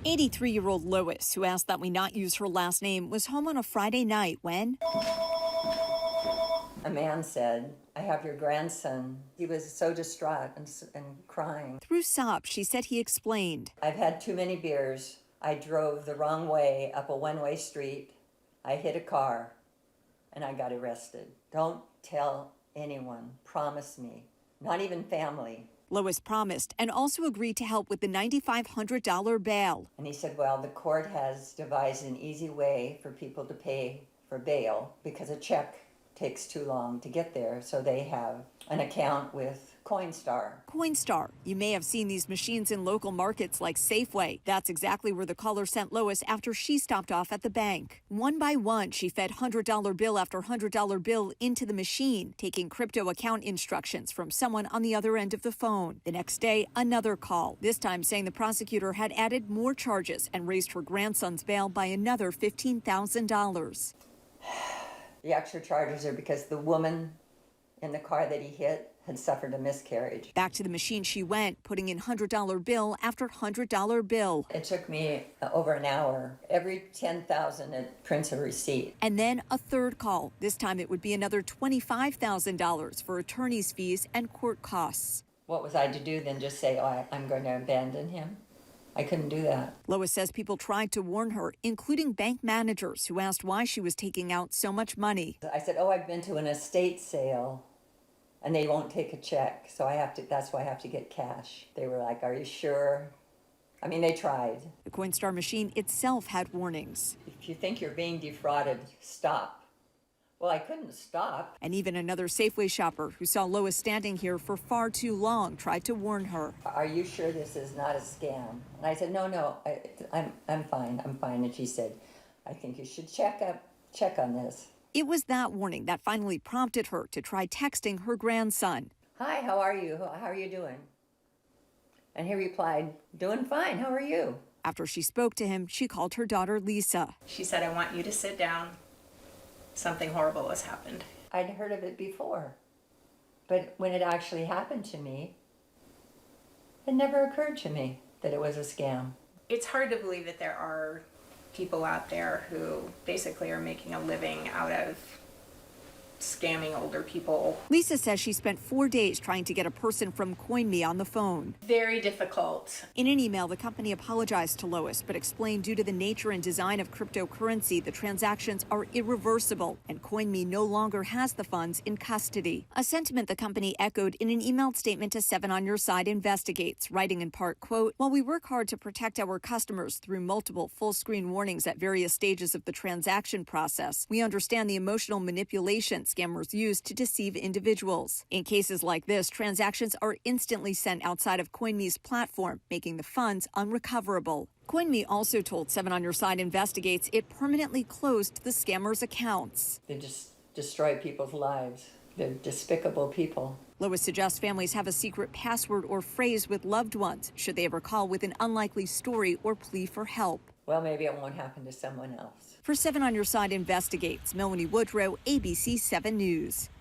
83-year-old Lois, who asked that we not use her last name, was home on a Friday night when a man said, "I have your grandson." He was so distraught and crying. Through sobs, she said he explained. "I've had too many beers. I drove the wrong way up a one-way street. I hit a car, and I got arrested. Don't tell anyone. Promise me. Not even family." Lois promised and also agreed to help with the $9,500 bail. And he said, "Well, the court has devised an easy way for people to pay for bail because a check takes too long to get there, so they have an account with Coinstar." Coinstar. You may have seen these machines in local markets like Safeway. That's exactly where the caller sent Lois after she stopped off at the bank. One by one, she fed $100 bill after $100 bill into the machine, taking crypto account instructions from someone on the other end of the phone. The next day, another call, this time saying the prosecutor had added more charges and raised her grandson's bail by another $15,000. The extra charges are because the woman in the car that he hit had suffered a miscarriage. Back to the machine she went, putting in $100 bill after $100 bill. It took me over an hour. Every $10,000, it prints a receipt. And then a third call. This time it would be another $25,000 for attorney's fees and court costs. What was I to do then? Just say, "Oh, I'm going to abandon him"? I couldn't do that. Lois says people tried to warn her, including bank managers who asked why she was taking out so much money. I said, "Oh, I've been to an estate sale and they won't take a check, so that's why I have to get cash." They were like, "Are you sure?" I mean, they tried. The Coinstar machine itself had warnings. "If you think you're being defrauded, stop." Well, I couldn't stop. And even another Safeway shopper who saw Lois standing here for far too long tried to warn her. "Are you sure this is not a scam?" And I said, no, I'm fine, I'm fine. And she said, "I think you should check on this." It was that warning that finally prompted her to try texting her grandson. "Hi, how are you? How are you doing?" And he replied, "Doing fine, how are you?" After she spoke to him, she called her daughter Lisa. She said, "I want you to sit down. Something horrible has happened." I'd heard of it before, but when it actually happened to me, it never occurred to me that it was a scam. It's hard to believe that there are people out there who basically are making a living out of scamming older people. Lisa says she spent 4 days trying to get a person from Coinme on the phone. Very difficult. In an email, the company apologized to Lois, but explained due to the nature and design of cryptocurrency, the transactions are irreversible, and Coinme no longer has the funds in custody. A sentiment the company echoed in an emailed statement to 7 on Your Side Investigates, writing in part, quote, "While we work hard to protect our customers through multiple full-screen warnings at various stages of the transaction process, we understand the emotional manipulation scammers use to deceive individuals. In cases like this, transactions are instantly sent outside of Coinme's platform, making the funds unrecoverable." Coinme also told 7 on Your Side Investigates it permanently closed the scammers' accounts. They just destroy people's lives. They're despicable people. Lois suggests families have a secret password or phrase with loved ones should they ever call with an unlikely story or plea for help. Well, maybe it won't happen to someone else. For 7 on Your Side Investigates, Melanie Woodrow, ABC 7 News.